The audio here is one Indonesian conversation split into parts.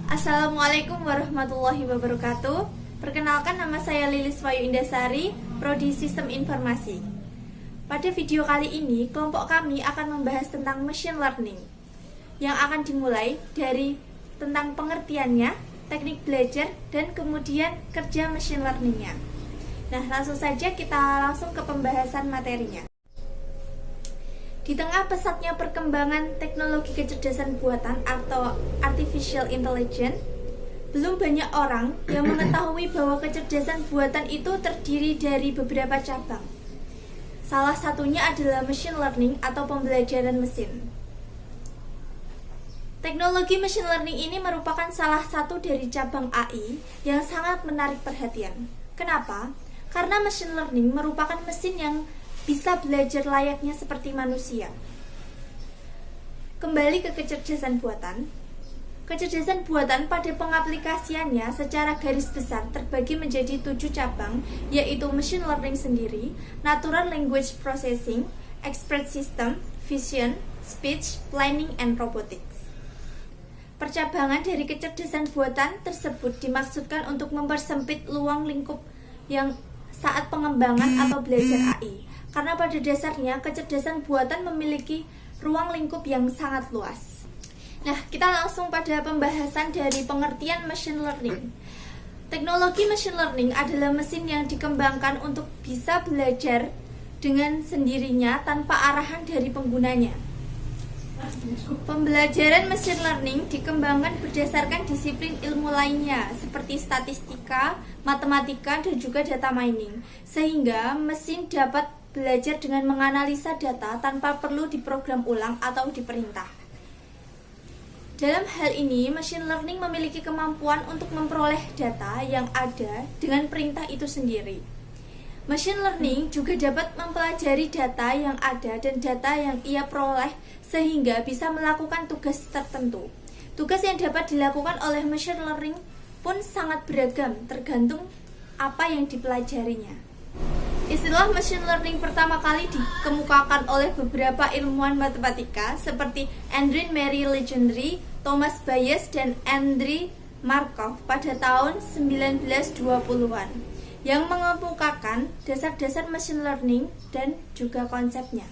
Assalamualaikum warahmatullahi wabarakatuh. Perkenalkan, nama saya Lilis Wayu Indasari, Prodi Sistem Informasi. Pada video kali ini, kelompok kami akan membahas tentang machine learning, yang akan dimulai dari tentang pengertiannya, teknik belajar, dan kemudian kerja machine learningnya. Nah, langsung saja kita langsung ke pembahasan materinya. Di tengah pesatnya perkembangan teknologi kecerdasan buatan atau artificial intelligence, belum banyak orang yang mengetahui bahwa kecerdasan buatan itu terdiri dari beberapa cabang. Salah satunya adalah machine learning atau pembelajaran mesin. Teknologi machine learning ini merupakan salah satu dari cabang AI yang sangat menarik perhatian. Kenapa? Karena machine learning merupakan mesin yang bisa belajar layaknya seperti manusia. Kembali ke kecerdasan buatan. Kecerdasan buatan pada pengaplikasiannya secara garis besar terbagi menjadi 7 cabang, yaitu machine learning sendiri, natural language processing, expert system, vision, speech, planning, and robotics. Percabangan dari kecerdasan buatan tersebut dimaksudkan untuk mempersempit luang lingkup yang saat pengembangan atau belajar AI. Karena pada dasarnya kecerdasan buatan memiliki ruang lingkup yang sangat luas. Nah, kita langsung pada pembahasan dari pengertian machine learning. Teknologi machine learning adalah mesin yang dikembangkan untuk bisa belajar dengan sendirinya tanpa arahan dari penggunanya. Pembelajaran machine learning dikembangkan berdasarkan disiplin ilmu lainnya seperti statistika, matematika, dan juga data mining, sehingga mesin dapat belajar dengan menganalisa data tanpa perlu diprogram ulang atau diperintah. Dalam hal ini, machine learning memiliki kemampuan untuk memperoleh data yang ada dengan perintah itu sendiri. Machine learning juga dapat mempelajari data yang ada dan data yang ia peroleh sehingga bisa melakukan tugas tertentu. Tugas yang dapat dilakukan oleh machine learning pun sangat beragam tergantung apa yang dipelajarinya. Istilah machine learning pertama kali dikemukakan oleh beberapa ilmuwan matematika seperti Andrew Mary Legendre, Thomas Bayes, dan Andrei Markov pada tahun 1920-an yang mengemukakan dasar-dasar machine learning dan juga konsepnya.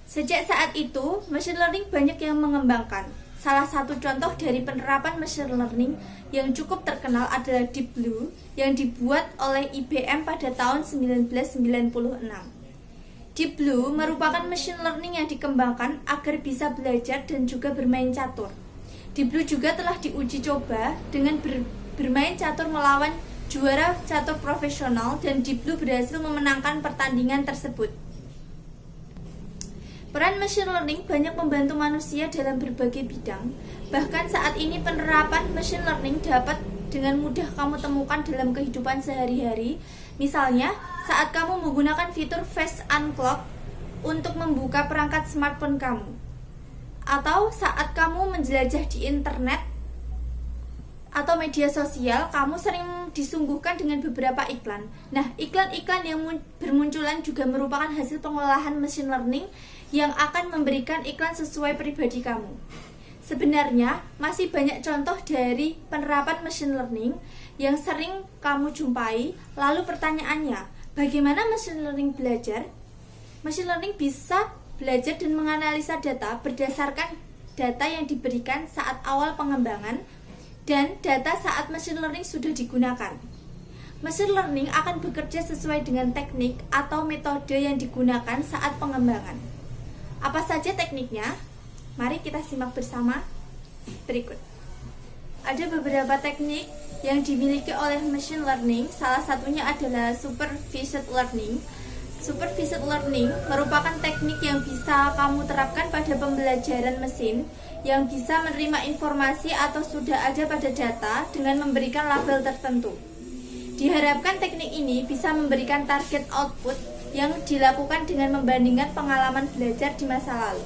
Sejak saat itu, machine learning banyak yang mengembangkan. Salah satu contoh dari penerapan machine learning yang cukup terkenal adalah Deep Blue yang dibuat oleh IBM pada tahun 1996. Deep Blue merupakan machine learning yang dikembangkan agar bisa belajar dan juga bermain catur. Deep Blue juga telah diuji coba dengan bermain catur melawan juara catur profesional dan Deep Blue berhasil memenangkan pertandingan tersebut. Peran machine learning banyak membantu manusia dalam berbagai bidang. Bahkan saat ini penerapan machine learning dapat dengan mudah kamu temukan dalam kehidupan sehari-hari. Misalnya, saat kamu menggunakan fitur Face Unlock untuk membuka perangkat smartphone kamu. Atau saat kamu menjelajah di internet atau media sosial, kamu sering disungguhkan dengan beberapa iklan. Nah, iklan-iklan yang bermunculan juga merupakan hasil pengolahan machine learning yang akan memberikan iklan sesuai pribadi kamu. Sebenarnya, masih banyak contoh dari penerapan machine learning yang sering kamu jumpai. Lalu pertanyaannya, bagaimana machine learning belajar? Machine learning bisa belajar dan menganalisa data berdasarkan data yang diberikan saat awal pengembangan dan data saat machine learning sudah digunakan. Machine learning akan bekerja sesuai dengan teknik atau metode yang digunakan saat pengembangan. Apa saja tekniknya? Mari kita simak bersama berikut. Ada beberapa teknik yang dimiliki oleh machine learning, salah satunya adalah supervised learning. Supervised learning merupakan teknik yang bisa kamu terapkan pada pembelajaran mesin yang bisa menerima informasi atau sudah ada pada data dengan memberikan label tertentu. Diharapkan teknik ini bisa memberikan target output yang dilakukan dengan membandingkan pengalaman belajar di masa lalu.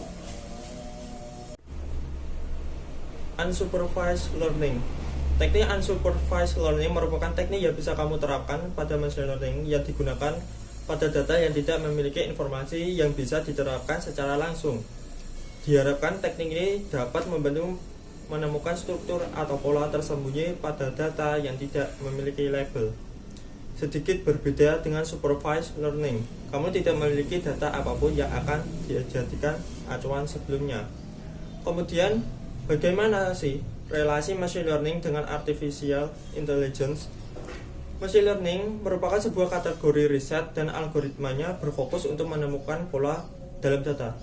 Unsupervised learning. Teknik unsupervised learning merupakan teknik yang bisa kamu terapkan pada machine learning yang digunakan pada data yang tidak memiliki informasi yang bisa diterapkan secara langsung. Diharapkan teknik ini dapat membantu menemukan struktur atau pola tersembunyi pada data yang tidak memiliki label. Sedikit berbeda dengan supervised learning, kamu tidak memiliki data apapun yang akan dijadikan acuan sebelumnya. Kemudian, bagaimana sih relasi machine learning dengan artificial intelligence? Machine learning merupakan sebuah kategori riset dan algoritmanya berfokus untuk menemukan pola dalam data,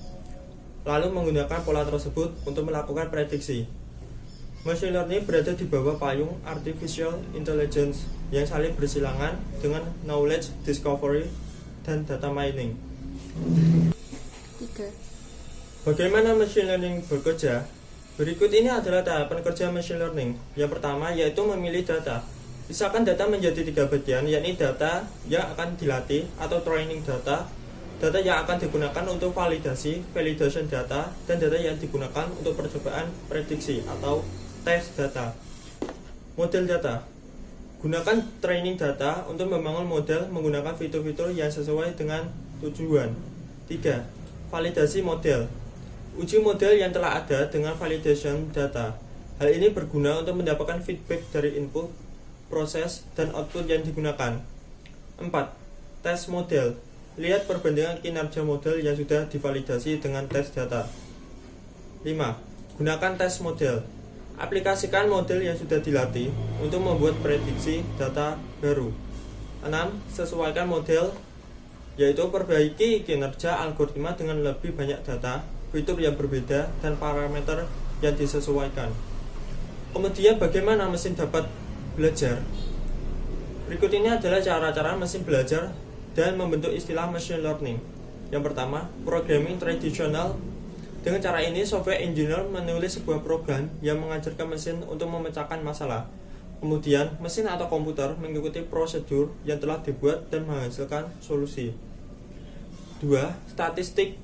lalu menggunakan pola tersebut untuk melakukan prediksi. Machine learning berada di bawah payung artificial intelligence yang saling bersilangan dengan knowledge discovery dan data mining. 3. Bagaimana machine learning bekerja? Berikut ini adalah tahapan kerja machine learning. Yang pertama yaitu memilih data. Pisahkan data menjadi 3 bagian, yakni data yang akan dilatih atau training data, data yang akan digunakan untuk validation data, dan data yang digunakan untuk percobaan prediksi atau tes data. Model data. Gunakan training data untuk membangun model menggunakan fitur-fitur yang sesuai dengan tujuan. 3. Validasi model. Uji model yang telah ada dengan validation data. Hal ini berguna untuk mendapatkan feedback dari input, proses, dan output yang digunakan. 4. Tes model. Lihat perbandingan kinerja model yang sudah divalidasi dengan tes data. 5. Gunakan tes model. Aplikasikan model yang sudah dilatih untuk membuat prediksi data baru. 6. Sesuaikan model, yaitu perbaiki kinerja algoritma dengan lebih banyak data, fitur yang berbeda, dan parameter yang disesuaikan. Kemudian bagaimana mesin dapat belajar? Berikut ini adalah cara-cara mesin belajar dan membentuk istilah machine learning. Yang pertama, programming tradisional. Dengan cara ini, software engineer menulis sebuah program yang mengajarkan mesin untuk memecahkan masalah. Kemudian, mesin atau komputer mengikuti prosedur yang telah dibuat dan menghasilkan solusi. 2. Statistik.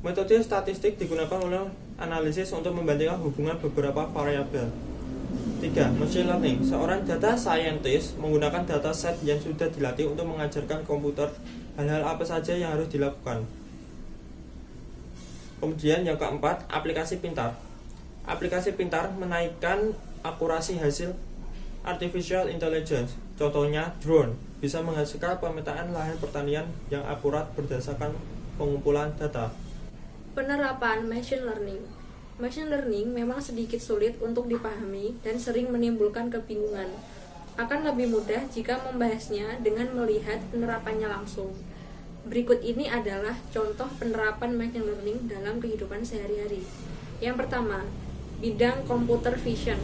Metode statistik digunakan oleh analisis untuk membandingkan hubungan beberapa variabel. 3. Machine learning. Seorang data scientist menggunakan data set yang sudah dilatih untuk mengajarkan komputer hal-hal apa saja yang harus dilakukan. Kemudian yang keempat, aplikasi pintar. Aplikasi pintar menaikkan akurasi hasil artificial intelligence. Contohnya, drone bisa menghasilkan pemetaan lahan pertanian yang akurat berdasarkan pengumpulan data. Penerapan machine learning. Machine learning memang sedikit sulit untuk dipahami dan sering menimbulkan kebingungan. Akan lebih mudah jika membahasnya dengan melihat penerapannya langsung. Berikut ini adalah contoh penerapan machine learning dalam kehidupan sehari-hari. Yang pertama, bidang computer vision.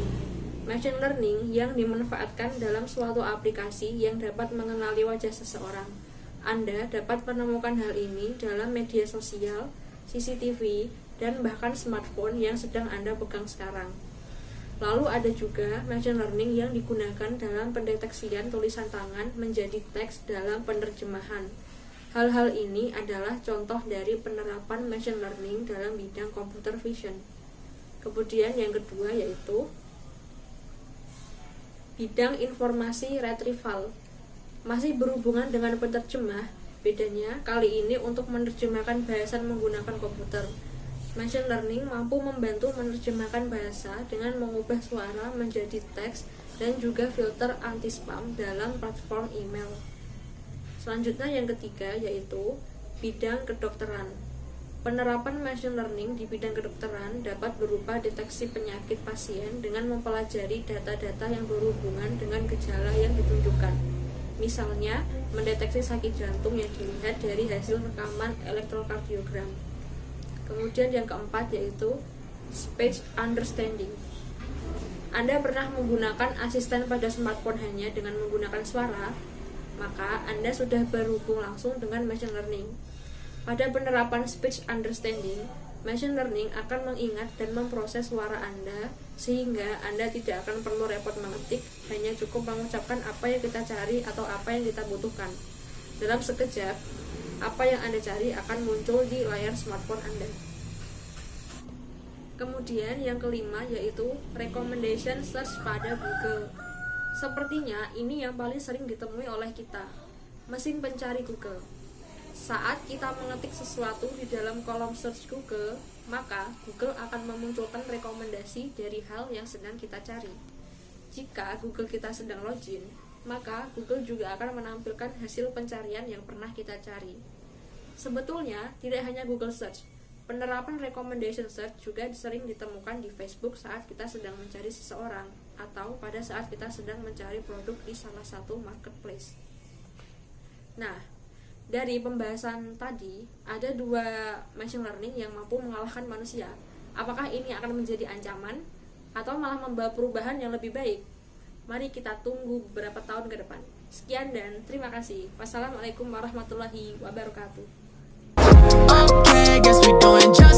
Machine learning yang dimanfaatkan dalam suatu aplikasi yang dapat mengenali wajah seseorang. Anda dapat menemukan hal ini dalam media sosial, CCTV, dan bahkan smartphone yang sedang Anda pegang sekarang. Lalu ada juga machine learning yang digunakan dalam pendeteksian tulisan tangan menjadi teks dalam penerjemahan. Hal-hal ini adalah contoh dari penerapan machine learning dalam bidang computer vision. Kemudian yang kedua yaitu bidang informasi retrieval. Masih berhubungan dengan penerjemah, bedanya kali ini untuk menerjemahkan bahasan menggunakan komputer. Machine learning mampu membantu menerjemahkan bahasa dengan mengubah suara menjadi teks dan juga filter anti-spam dalam platform email. Selanjutnya yang ketiga yaitu bidang kedokteran. Penerapan machine learning di bidang kedokteran dapat berupa deteksi penyakit pasien dengan mempelajari data-data yang berhubungan dengan gejala yang ditunjukkan. Misalnya, mendeteksi sakit jantung yang dilihat dari hasil rekaman elektrokardiogram. Kemudian yang keempat yaitu speech understanding. Anda pernah menggunakan asisten pada smartphone hanya dengan menggunakan suara? Maka Anda sudah berhubung langsung dengan machine learning. Pada penerapan speech understanding, machine learning akan mengingat dan memproses suara Anda sehingga Anda tidak akan perlu repot mengetik, hanya cukup mengucapkan apa yang kita cari atau apa yang kita butuhkan. Dalam sekejap, apa yang Anda cari akan muncul di layar smartphone Anda. Kemudian yang kelima yaitu recommendation search pada Google. Sepertinya ini yang paling sering ditemui oleh kita, mesin pencari Google. Saat kita mengetik sesuatu di dalam kolom search Google, maka Google akan memunculkan rekomendasi dari hal yang sedang kita cari. Jika Google kita sedang login, maka Google juga akan menampilkan hasil pencarian yang pernah kita cari. Sebetulnya, tidak hanya Google Search, penerapan recommendation search juga sering ditemukan di Facebook saat kita sedang mencari seseorang, atau pada saat kita sedang mencari produk di salah satu marketplace. Nah, dari pembahasan tadi, ada 2 machine learning yang mampu mengalahkan manusia. Apakah ini akan menjadi ancaman atau malah membawa perubahan yang lebih baik? Mari kita tunggu beberapa tahun ke depan. Sekian dan terima kasih. Wassalamualaikum warahmatullahi wabarakatuh. Okay, guess we doing just